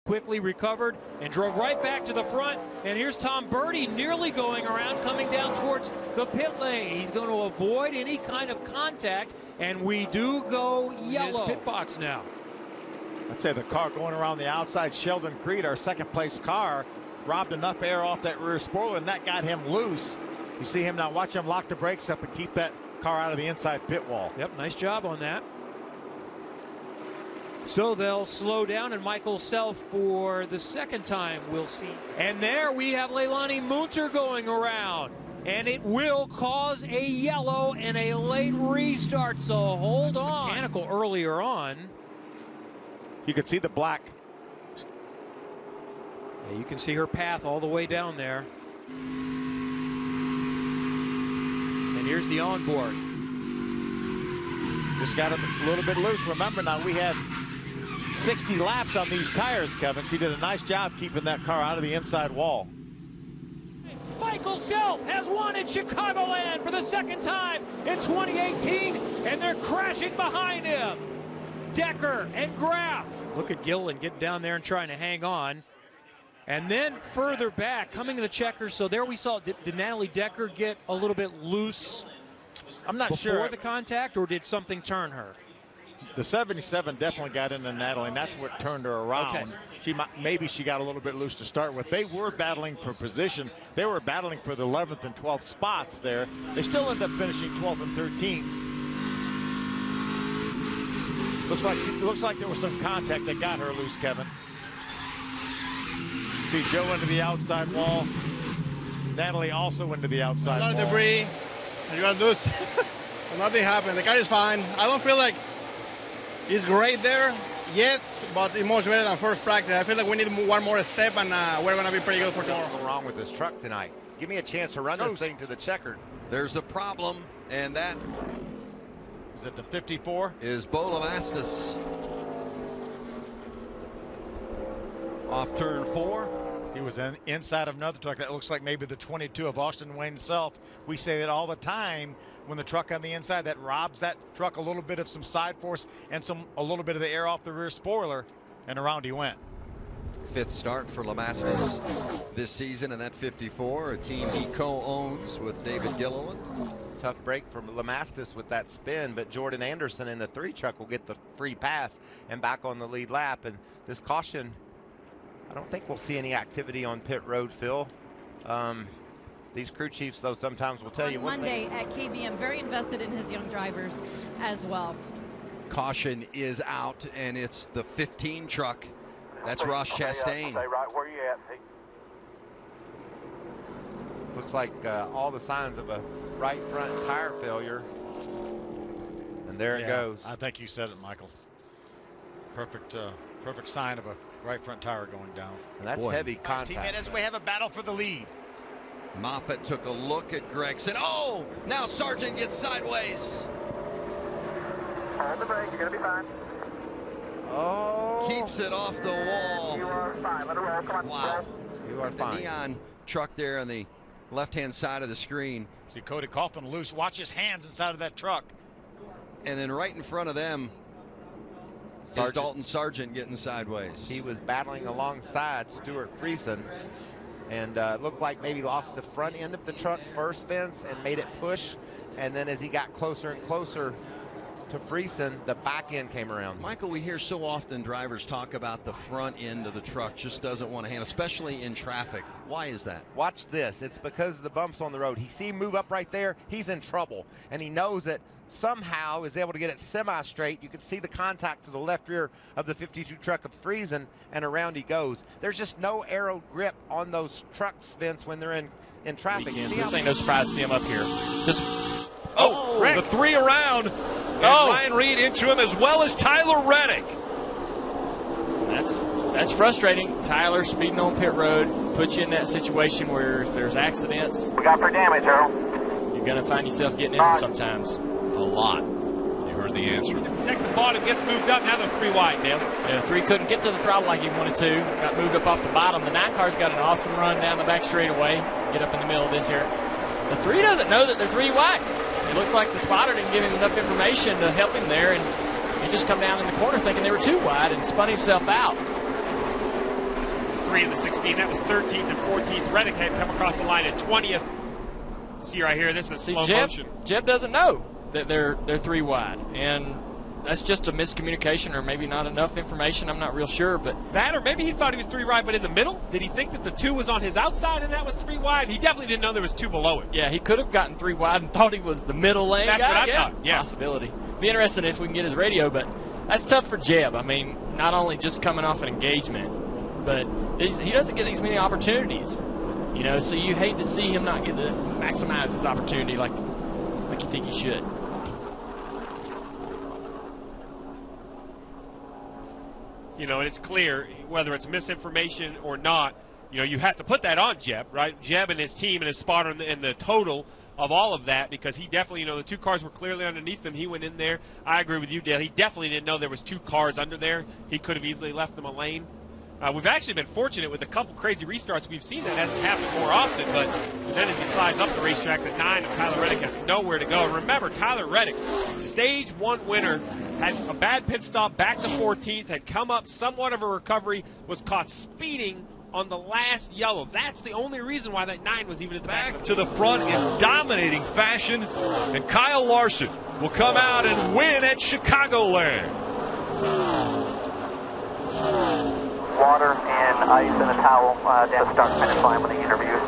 quickly recovered and drove right back to the front. And here's Tom Birdie nearly going around, coming down towards the pit lane. He's going to avoid any kind of contact, and we do go yellow. His pit box now. I'd say the car going around the outside, Sheldon Creed, our second place car, robbed enough air off that rear spoiler, and that got him loose. You see him now, watch him lock the brakes up and keep that car out of the inside pit wall. Yep, nice job on that. So they'll slow down, and Michael Self for the second time we'll see. And there we have Leilani Munter going around, and it will cause a yellow and a late restart, so hold on. Mechanical earlier on. You can see the black. Yeah, you can see her path all the way down there. And here's the onboard. Just got a little bit loose. Remember now, we had 60 laps on these tires, Kevin. She did a nice job keeping that car out of the inside wall. Michael Self has won in Chicagoland for the second time in 2018, and they're crashing behind him. Decker and Graff. Look at Gilliland getting down there and trying to hang on. And then further back, coming to the checkers. So there we saw, did Natalie Decker get a little bit loose? I'm not sure. Before the contact, or did something turn her? The 77 definitely got into Natalie, and that's what turned her around. Okay. Maybe she got a little bit loose to start with. They were battling for position. They were battling for the 11th and 12th spots there. They still end up finishing 12th and 13th. Looks like there was some contact that got her loose, Kevin. See Joe into the outside wall. Natalie also into the outside wall. A lot of debris. You got loose. Nothing happened. The car is fine. I don't feel like it's great there yet, but it's much better than first practice. I feel like we need one more step, and we're going to be pretty good for tomorrow. What's wrong with this truck tonight? Give me a chance to run this thing to the checkered. There's a problem, and that is it the 54? Is Bo Lamastis. Off turn 4. He was inside of another truck that looks like maybe the 22 of Austin Wayne Self. We say that all the time when the truck on the inside that robs that truck a little bit of some side force and a little bit of the air off the rear spoiler, and around he went. 5th start for Lamastis this season, and that 54, a team he co-owns with David Gilliland. Tough break from Lamastis with that spin, but Jordan Anderson in the 3 truck will get the free pass and back on the lead lap. And this caution, I don't think we'll see any activity on pit road, Phil. These crew chiefs, though, sometimes will tell you one thing. Monday at KBM, very invested in his young drivers as well. Caution is out, and it's the 15 truck. That's Ross Chastain. Stay right where you at. Looks like all the signs of a right front tire failure. And there it goes. I think you said it, Michael. Perfect sign of a right front tire going down. And that's heavy contact. 10 minutes, we have a battle for the lead. Moffitt took a look at Gregson. Oh, now Sargent gets sideways. Hold the brake, you're going to be fine. Oh. Keeps it off the wall. You are fine. Let it roll. Come on. Wow. You are fine. The neon truck there on the left-hand side of the screen. See Cody Kaufman loose. Watch his hands inside of that truck. And then right in front of them is Dalton Sargent getting sideways. He was battling alongside Stuart Friesen, and looked like maybe lost the front end of the truck first, Vince, and made it push. And then as he got closer and closer to Friesen, the back end came around. Michael, we hear so often drivers talk about the front end of the truck just doesn't want to handle, especially in traffic. Why is that? Watch this. It's because of the bumps on the road. He see him move up right there. He's in trouble, and he knows that somehow is able to get it semi-straight. You can see the contact to the left rear of the 52 truck of Friesen, and around he goes. There's just no aero grip on those trucks, Vince, when they're in traffic. This ain't no surprise to see him up here. Just the 3 around. And Ryan Reed into him, as well as Tyler Reddick. That's frustrating. Tyler speeding on pit road puts you in that situation where if there's accidents, We got for damage, Earl. you're going to find yourself getting in them sometimes. A lot. You heard the answer. To protect the bottom, gets moved up. Now they're 3 wide, Dale. Yeah, 3 couldn't get to the throttle like he wanted to. Got moved up off the bottom. The 9 car's got an awesome run down the back straightaway. Get up in the middle of this here. The 3 doesn't know that they're 3 wide. It looks like the spotter didn't give him enough information to help him there, and he just come down in the corner thinking they were 2 wide and spun himself out. 3 in the 16. That was 13th and 14th. Reddick had come across the line at 20th. See right here, this is slow motion. Jeb doesn't know that they're 3 wide, and that's just a miscommunication or maybe not enough information. I'm not real sure, but that, or maybe he thought he was 3 wide, but in the middle. Did he think that the 2 was on his outside and that was 3 wide? He definitely didn't know there was 2 below it. Yeah, he could have gotten 3 wide and thought he was the middle lane That's guy. what I thought. Yeah, possibility. Be interested if we can get his radio, but that's tough for Jeb. I mean, not only just coming off an engagement, but he doesn't get these many opportunities. You know, so you hate to see him not get to maximize his opportunity like you think he should. You know, and it's clear, whether it's misinformation or not, you know, you have to put that on Jeb, right? Jeb and his team and his spotter and the total of all of that, because he definitely, you know, the 2 cars were clearly underneath him. He went in there. I agree with you, Dale. He definitely didn't know there was 2 cars under there. He could have easily left them a lane. We've actually been fortunate with a couple crazy restarts. We've seen that hasn't happened more often, but then as he slides up the racetrack, the 9 of Tyler Reddick has nowhere to go. And remember, Tyler Reddick, stage 1 winner, had a bad pit stop back to 14th, had come up somewhat of a recovery, was caught speeding on the last yellow. That's the only reason why that 9 was even at the back to the front in dominating fashion, and Kyle Larson will come out and win at Chicagoland. Water and ice in a towel down the start finish line with the interviews.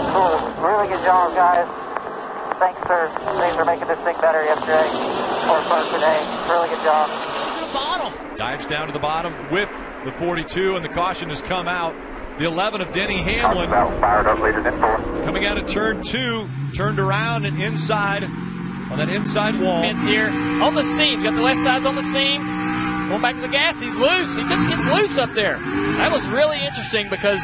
Cool. Really good job, guys. Thanks for making this thing better yesterday or for today. Really good job. To the bottom. Dives down to the bottom with the 42, and the caution has come out. The 11 of Denny Hamlin fired up later than 4. coming out of turn 2, turned around and inside on that inside wall. Pence here on the seam. Got the left side on the seam. Going back to the gas, he's loose. He just gets loose up there. That was really interesting because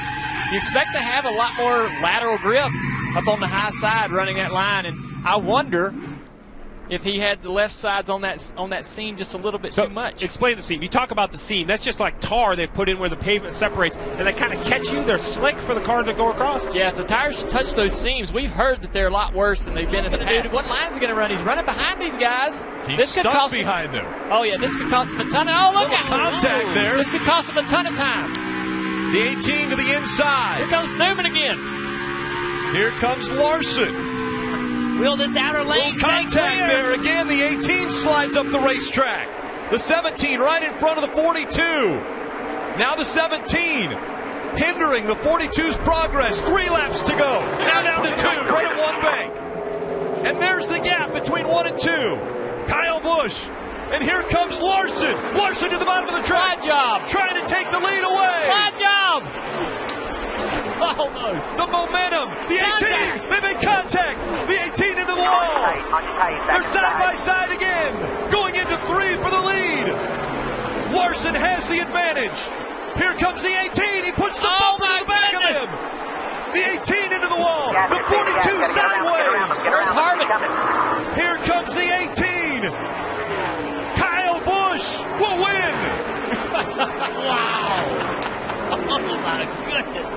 you expect to have a lot more lateral grip up on the high side running that line, and I wonder if he had the left sides on that seam just a little bit too much. Explain the seam. You talk about the seam. That's just like tar they've put in where the pavement separates, and they kind of catch you. They're slick for the cars that go across. Yeah, if the tires touch those seams, we've heard that they're a lot worse than they've been in the past. What line's he going to run? He's running behind these guys. He's stuck behind them. Oh, yeah, this could cost him a ton of... Oh, look at contact there. This could cost him a ton of time. The 18 to the inside. Here comes Newman again. Here comes Larson. Wheel this outer lane. Contact there again. The 18 slides up the racetrack. The 17 right in front of the 42. Now the 17 hindering the 42's progress. 3 laps to go. Now down to 2. Right at 1 bank. And there's the gap between 1 and 2. Kyle Busch. And here comes Larson. Larson to the bottom of the track. Slide job. Trying to take the lead away. Slide job. Almost. The momentum. The 18. They make contact. The 18 into the wall. They're side by side again. Going into 3 for the lead. Larson has the advantage. Here comes the 18. He puts the bumper to the back of him. The 18 into the wall. The 42 sideways. Where's Harvick? Here comes the 18. Kyle Busch will win. Wow. Oh, my goodness.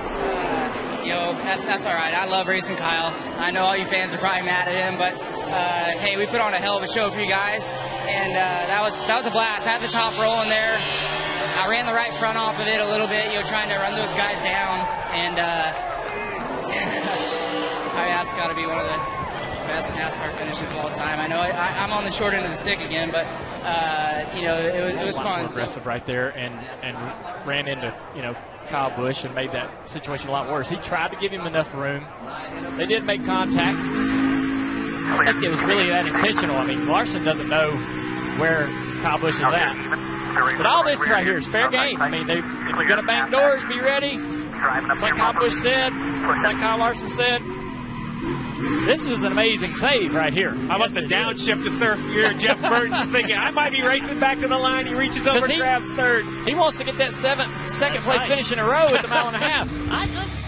That's all right. I love racing Kyle. I know all you fans are probably mad at him, but hey, we put on a hell of a show for you guys, and that was a blast. I had the top rolling there. I ran the right front off of it a little bit, trying to run those guys down, and I mean, that's got to be one of the best NASCAR finishes of all time. I know I'm on the short end of the stick again, but it was fun. Aggressive right there, and ran into Kyle Busch and made that situation a lot worse. He tried to give him enough room. They did make contact. I think it was really that intentional. I mean, Larson doesn't know where Kyle Busch is at. But all this right here is fair game. I mean, if you're going to bang doors, be ready. It's like Kyle Busch said. It's like Kyle Larson said. This is an amazing save right here. How about the downshift to third gear? Jeff Burton's thinking, I might be racing back to the line. He reaches over, grabs third. He wants to get that second place finish in a row at the 1.5 miles.